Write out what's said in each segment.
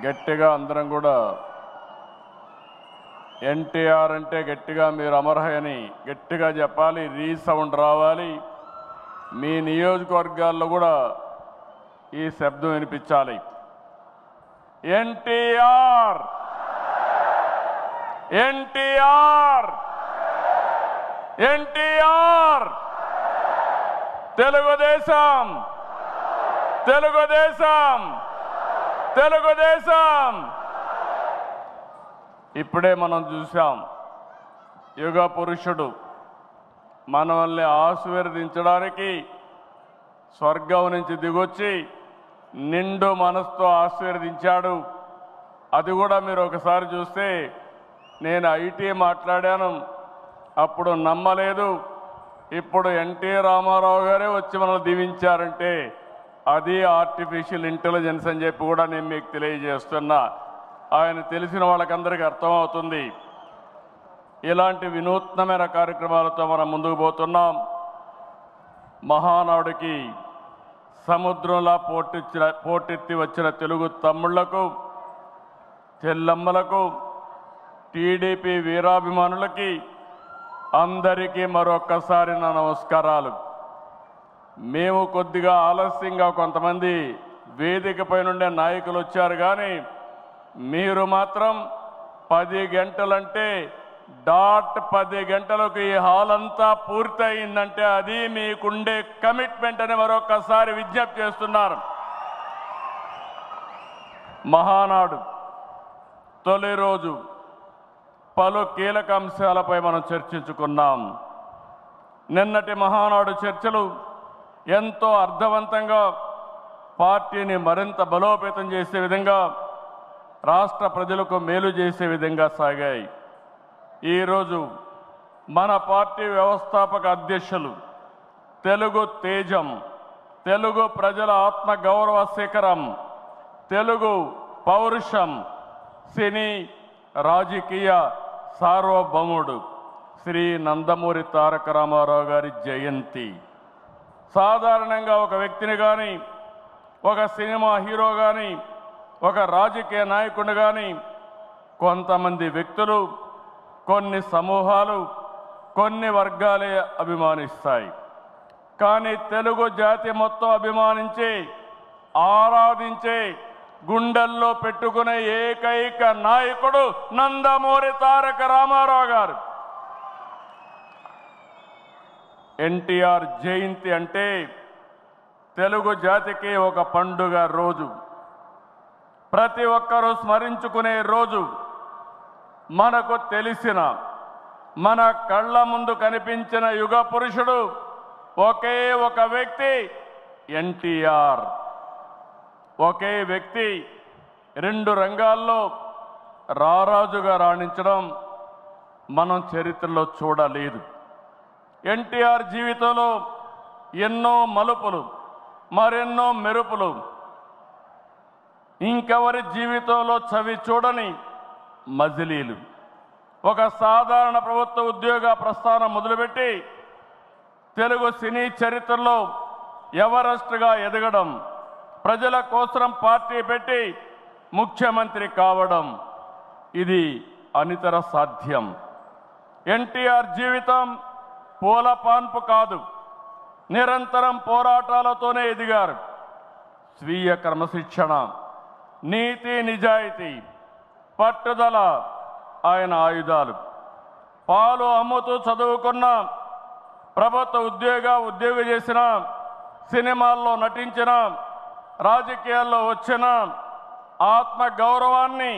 గట్టిగా అందరం కూడా ఎన్టీఆర్ అంటే గట్టిగా మీరు అమర్హని గట్టిగా చెప్పాలి, రీసౌండ్ రావాలి. మీ నియోజకవర్గాల్లో కూడా ఈ శబ్దం వినిపించాలి. ఎన్టీఆర్, ఎన్టీఆర్, ఎన్టీఆర్, తెలుగుదేశం, తెలుగుదేశం, తెలుగుదేశం. ఇప్పుడే మనం చూసాం, యుగ పురుషుడు మనల్ని ఆశీర్వదించడానికి స్వర్గం నుంచి దిగొచ్చి నిండు మనసుతో ఆశీర్వదించాడు. అది కూడా మీరు ఒకసారి చూస్తే, నేను ఐటీ మాట్లాడాను, అప్పుడు నమ్మలేదు. ఇప్పుడు ఎన్టీ రామారావు గారే వచ్చి మనల్ని దీవించారంటే అది ఆర్టిఫిషియల్ ఇంటెలిజెన్స్ అని చెప్పి కూడా నేను మీకు తెలియజేస్తున్నా. ఆయన తెలిసిన వాళ్ళకందరికీ అర్థమవుతుంది. ఇలాంటి వినూత్నమైన కార్యక్రమాలతో మనం ముందుకు పోతున్నాం. మహానాడుకి సముద్రంలా పోటెత్తి వచ్చిన తెలుగు తమ్ముళ్లకు, చెల్లమ్మలకు, టీడీపీ వీరాభిమానులకి అందరికీ మరొక్కసారి నా నమస్కారాలు. మేము కొద్దిగా ఆలస్యంగా కొంతమంది వేదికపై నుండే నాయకులు వచ్చారు, కానీ మీరు మాత్రం 10 గంటలంటే డాట్ 10 గంటలకు ఈ హాల్ అంతా పూర్తయిందంటే అది మీకుండే కమిట్మెంట్ అని మరొకసారి విజ్ఞప్తి చేస్తున్నారు. మహానాడు తొలి రోజు పలు కీలక అంశాలపై మనం చర్చించుకున్నాం. నిన్నటి మహానాడు చర్చలు ఎంతో అర్థవంతంగా పార్టీని మరింత బలోపేతం చేసే విధంగా, రాష్ట్ర ప్రజలకు మేలు చేసే విధంగా సాగాయి. ఈరోజు మన పార్టీ వ్యవస్థాపక అధ్యక్షులు, తెలుగు తేజం, తెలుగు ప్రజల ఆత్మ గౌరవ శిఖరం, తెలుగు పౌరుషం, సినీ రాజకీయ సార్వభౌముడు శ్రీ నందమూరి తారక రామారావు గారి జయంతి. సాధారణంగా ఒక వ్యక్తిని కానీ, ఒక సినిమా హీరో కానీ, ఒక రాజకీయ నాయకుడిని కానీ కొంతమంది వ్యక్తులు, కొన్ని సమూహాలు, కొన్ని వర్గాలే అభిమానిస్తాయి. కానీ తెలుగు జాతి మొత్తం అభిమానించే, ఆరాధించే, గుండెల్లో పెట్టుకునే ఏకైక నాయకుడు నందమూరి తారక రామారావు గారు. ఎన్టీఆర్ జయంతి అంటే తెలుగు జాతికి ఒక పండుగ రోజు, ప్రతి ఒక్కరూ స్మరించుకునే రోజు. మనకు తెలిసిన, మన కళ్ళ ముందు కనిపించిన యుగ పురుషుడు ఒకే ఒక వ్యక్తి, ఎన్టీఆర్. ఒకే వ్యక్తి 2 రంగాల్లో రారాజుగా రాణించడం మనం చరిత్రలో చూడలేదు. ఎన్టీఆర్ జీవితంలో ఎన్నో మలుపులు, మరెన్నో మెరుపులు, ఇంకెవరి జీవితంలో చవి చూడని మజిలీలు. ఒక సాధారణ ప్రభుత్వ ఉద్యోగ ప్రస్థానం మొదలుపెట్టి తెలుగు సినీ చరిత్రలో ఎవరెస్ట్గా ఎదగడం, ప్రజల కోసం పార్టీ పెట్టి ముఖ్యమంత్రి కావడం, ఇది అనితర సాధ్యం. ఎన్టీఆర్ జీవితం పూల పాన్పు కాదు, నిరంతరం పోరాటాలతోనే ఎదిగారు. స్వీయ క్రమశిక్షణ, నీతి నిజాయితీ, పట్టుదల ఆయన ఆయుధాలు. పాలు అమ్ముతూ చదువుకున్న, ప్రభుత్వ ఉద్యోగం చేసిన, సినిమాల్లో నటించిన, రాజకీయాల్లో వచ్చిన, ఆత్మ గౌరవాన్ని,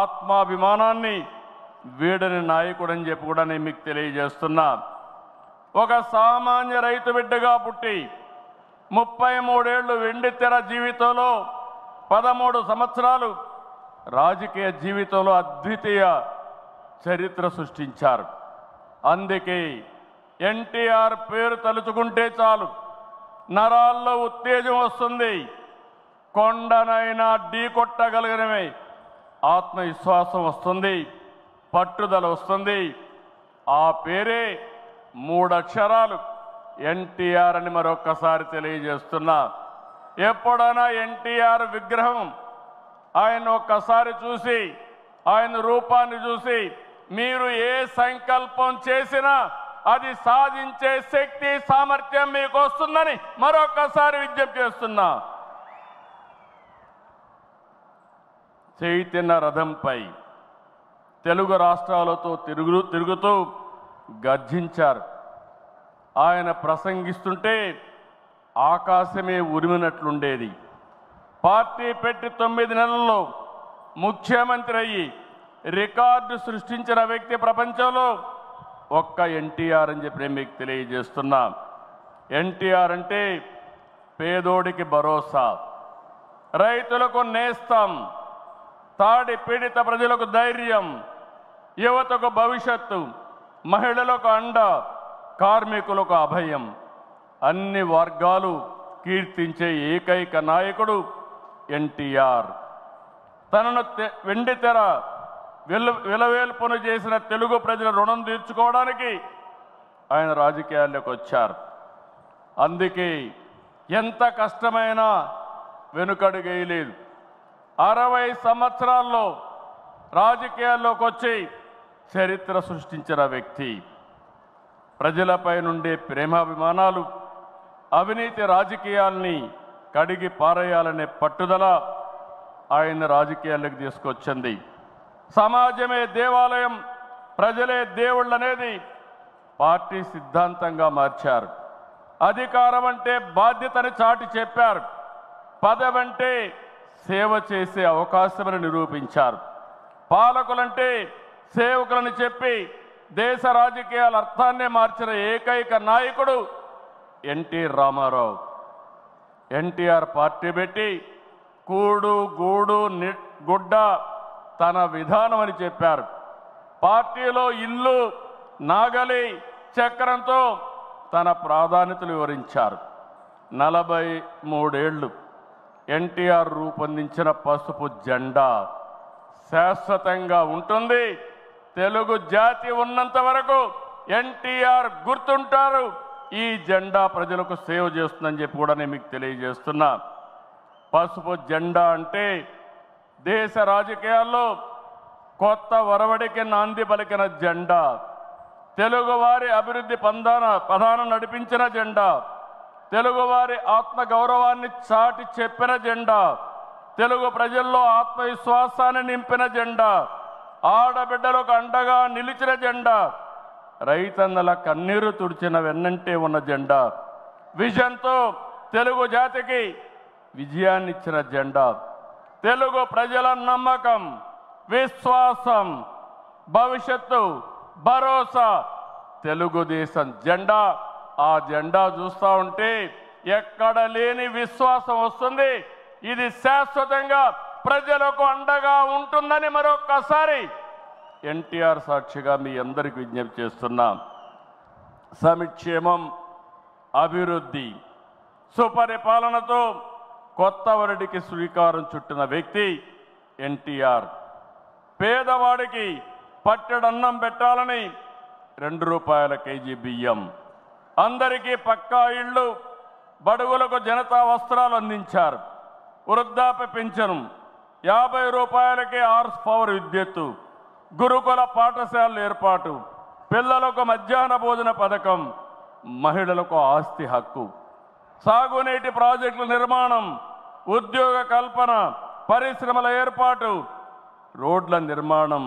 ఆత్మాభిమానాన్ని వీడని నాయకుడని చెప్పి కూడా నేను మీకు తెలియజేస్తున్నా. ఒక సామాన్య రైతు బిడ్డగా పుట్టి 33 ఏళ్ళు వెండి తెర జీవితంలో 13 సంవత్సరాలు రాజకీయ జీవితంలో అద్వితీయ చరిత్ర సృష్టించారు. అందుకే ఎన్టీఆర్ పేరు తలుచుకుంటే చాలు నరాల్లో ఉత్తేజం వస్తుంది. కొండనైనా ఢీకొట్టగలిగినమే ఆత్మవిశ్వాసం వస్తుంది, పట్టుదల వస్తుంది. ఆ పేరే 3 అక్షరాలు ఎన్టీఆర్ అని మరొక్కసారి తెలియజేస్తున్నా. ఎప్పుడైనా ఎన్టీఆర్ విగ్రహం ఆయన ఒక్కసారి చూసి ఆయన రూపాన్ని చూసి మీరు ఏ సంకల్పం చేసినా అది సాధించే శక్తి సామర్థ్యం మీకు వస్తుందని మరొక్కసారి విజ్ఞప్తి చేస్తున్నా. చైతన్య రథంపై తెలుగు రాష్ట్రాలతో తిరుగుతూ గర్జించారు. ఆయన ప్రసంగిస్తుంటే ఆకాశమే ఉరిమినట్లుండేది. పార్టీ పెట్టి 9 నెలల్లో ముఖ్యమంత్రి అయ్యి రికార్డు సృష్టించిన వ్యక్తి ప్రపంచంలో ఒక్క ఎన్టీఆర్ అని చెప్పి నేను మీకు తెలియజేస్తున్నా. ఎన్టీఆర్ అంటే పేదోడికి భరోసా, రైతులకు నేస్తం, తాడి పీడిత ప్రజలకు ధైర్యం, యువతకు భవిష్యత్తు, మహిళలకు అండ, కార్మికులకు అభయం. అన్ని వర్గాలు కీర్తించే ఏకైక నాయకుడు ఎన్టీఆర్. తనను వెండితెర విలవేల్పును చేసిన తెలుగు ప్రజల రుణం తీర్చుకోవడానికి ఆయన రాజకీయాల్లోకి వచ్చారు. అందుకే ఎంత కష్టమైనా వెనుకడుగేయలేదు. 60 సంవత్సరాల్లో రాజకీయాల్లోకి వచ్చి చరిత్ర సృష్టించిన వ్యక్తి. ప్రజలపై నుండే ప్రేమాభిమానాలు, అవినీతి రాజకీయాల్ని కడిగి పారేయాలనే పట్టుదల ఆయన రాజకీయాల్లోకి తీసుకొచ్చింది. సమాజమే దేవాలయం, ప్రజలే దేవుళ్ళు అనేది పార్టీ సిద్ధాంతంగా మార్చారు. అధికారం అంటే బాధ్యతని చాటి చెప్పారు. పదవంటే సేవ చేసే అవకాశమని నిరూపించారు. పాలకులంటే సేవకులని చెప్పి దేశ రాజకీయాల అర్థాన్నే మార్చిన ఏకైక నాయకుడు ఎన్టీ రామారావు. ఎన్టీఆర్ పార్టీ పెట్టి కూడు గూడు గుడ్డ తన విధానం అని చెప్పారు. పార్టీలో ఇల్లు, నాగలి, చక్రంతో తన ప్రాధాన్యతలు వివరించారు. 43 ఏళ్ళు ఎన్టీఆర్ రూపొందించిన పసుపు జెండా శాశ్వతంగా ఉంటుంది. తెలుగు జాతి ఉన్నంత వరకు ఎన్టీఆర్ గుర్తుంటారు. ఈ జెండా ప్రజలకు సేవ చేస్తుందని చెప్పి కూడా నేను మీకు తెలియజేస్తున్నా. పసుపు జెండా అంటే దేశ రాజకీయాల్లో కొత్త ఒరవడికి నాంది పలికిన జెండా, తెలుగువారి అభివృద్ధి పదాన నడిపించిన జెండా, తెలుగువారి ఆత్మగౌరవాన్ని చాటి చెప్పిన జెండా, తెలుగు ప్రజల్లో ఆత్మవిశ్వాసాన్ని నింపిన జెండా, ఆడబిడ్డలకు అండగా నిలిచిన జెండా, రైతన్నల కన్నీరు తుడిచిన వెన్నంటే ఉన్న జెండా, విజన్తో తెలుగు జాతికి విజయాన్నిచ్చిన జెండా, తెలుగు ప్రజల నమ్మకం, విశ్వాసం, భవిష్యత్తు, భరోసా తెలుగుదేశం జెండా. ఆ జెండా చూస్తూ ఉంటే ఎక్కడ లేని విశ్వాసం వస్తుంది. ఇది శాశ్వతంగా ప్రజలకు అండగా ఉంటుందని మరొక్కసారి ఎన్టీఆర్ సాక్షిగా మీ అందరికీ విజ్ఞప్తి చేస్తున్నాం. సంక్షేమం, అభివృద్ధి, సుపరిపాలనతో కొత్త వరడికి శ్రీకారం చుట్టిన వ్యక్తి ఎన్టీఆర్. పేదవాడికి పట్టెడన్నం పెట్టాలని 2 రూపాయల కేజీ బియ్యం, అందరికీ పక్కా ఇళ్ళు, బడుగులకు జనతా వస్త్రాలు అందించారు. వృద్ధాప్య పెన్షన్, 50 రూపాయలకే హార్స్ పవర్ విద్యుత్తు, గురుకుల పాఠశాలల ఏర్పాటు, పిల్లలకు మధ్యాహ్న భోజన పథకం, మహిళలకు ఆస్తి హక్కు, సాగునీటి ప్రాజెక్టుల నిర్మాణం, ఉద్యోగ కల్పన, పరిశ్రమల ఏర్పాటు, రోడ్ల నిర్మాణం.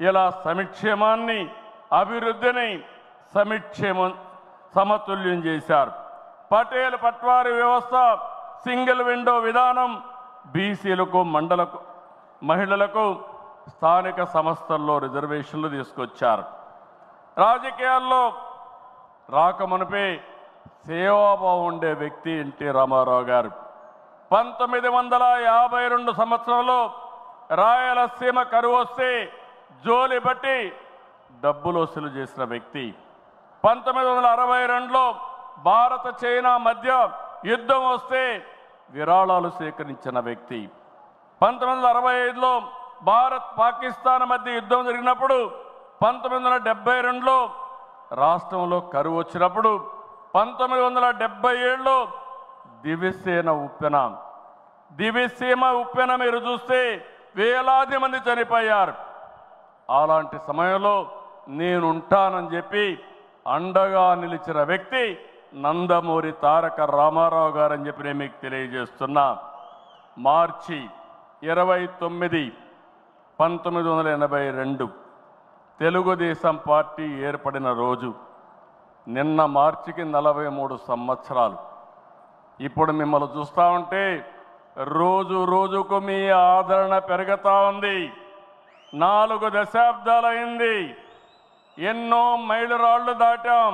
ఇలా సంక్షేమాన్ని, అభివృద్ధిని సమతుల్యం చేశారు. పటేల్ పట్వారీ వ్యవస్థ, సింగిల్ విండో విధానం, బీసీలకు, మహిళలకు స్థానిక సంస్థల్లో రిజర్వేషన్లు తీసుకొచ్చారు. రాజకీయాల్లో రాకమునిపే సేవాభావం ఉండే వ్యక్తి ఎన్టీ రామారావు గారు. 1952 సంవత్సరంలో రాయలసీమ కరువు వస్తే జోలి బట్టి డబ్బులు వసూలు చేసిన వ్యక్తి. 1962లో భారత చైనా మధ్య యుద్ధం వస్తే విరాళాలు సేకరించిన వ్యక్తి. 1965లో భారత్ పాకిస్తాన్ మధ్య యుద్ధం జరిగినప్పుడు 1972లో రాష్ట్రంలో కరువు వచ్చినప్పుడు 1977లో దివ్యసేన ఉప్పెన దివిసీమ ఉప్పెన మీరు చూస్తే వేలాది మంది చనిపోయారు. అలాంటి సమయంలో నేనుంటానని చెప్పి అండగా నిలిచిన వ్యక్తి నందమూరి తారక రామారావు గారని చెప్పి నేను మీకు తెలియజేస్తున్నా. మార్చి 29, 1982 తెలుగుదేశం పార్టీ ఏర్పడిన రోజు. నిన్న మార్చికి 43 సంవత్సరాలు. ఇప్పుడు మిమ్మల్ని చూస్తూ ఉంటే రోజు రోజుకు మీ ఆదరణ పెరుగుతూ ఉంది. 4 దశాబ్దాలైంది. ఎన్నో మైలురాళ్లు దాటాం,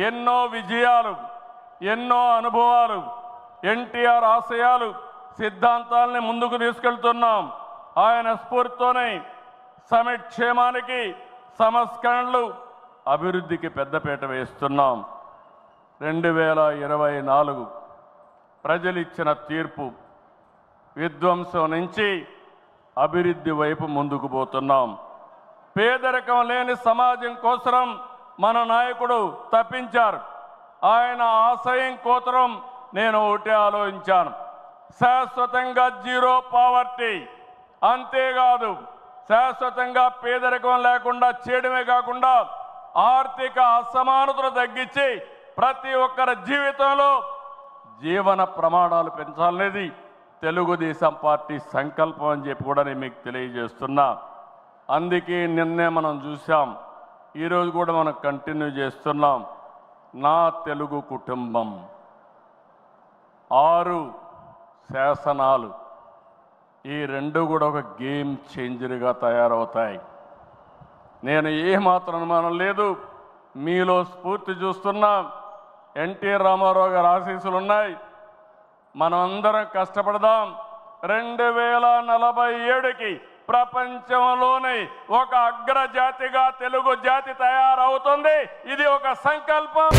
ఎన్నో విజయాలు, ఎన్నో అనుభవాలు. ఎన్టీఆర్ ఆశయాలు, సిద్ధాంతాలని ముందుకు తీసుకెళ్తున్నాం. ఆయన స్ఫూర్తితోనే సమిక్షేమానికి, సంస్కరణలు, అభివృద్ధికి పెద్దపీట వేస్తున్నాం. 2024 ప్రజలిచ్చిన తీర్పు, విధ్వంసం నుంచి అభివృద్ధి వైపు ముందుకు పోతున్నాం. పేదరికం లేని సమాజం కోసం మన నాయకుడు తప్పించారు. ఆయన ఆశయం కోసం నేను ఒకటే ఆలోచించాను, శాశ్వతంగా జీరో పావర్టీ. అంతేకాదు, శాశ్వతంగా పేదరికం లేకుండా చేయడమే కాకుండా ఆర్థిక అసమానతలు తగ్గించి ప్రతి ఒక్కరి జీవితంలో జీవన ప్రమాణాలు పెంచాలనేది తెలుగుదేశం పార్టీ సంకల్పం అని చెప్పి కూడా నేను మీకు తెలియజేస్తున్నా. అందుకే నిన్నే మనం చూసాం, ఈరోజు కూడా మనం కంటిన్యూ చేస్తున్నాం. నా తెలుగు కుటుంబం 6 శాసనాలు, ఈ 2 కూడా ఒక గేమ్ చేంజర్గా తయారవుతాయి. నేను ఏమాత్రం అనుమానం లేదు, మీలో స్ఫూర్తి చూస్తున్నా. ఎన్టీ రామారావు గారి ఆశీస్సులు ఉన్నాయి. మనం అందరం కష్టపడదాం. 2047కి ప్రపంచంలోనే ఒక అగ్రజాతిగా తెలుగు జాతి తయారవుతుంది. ఇది ఒక సంకల్పం.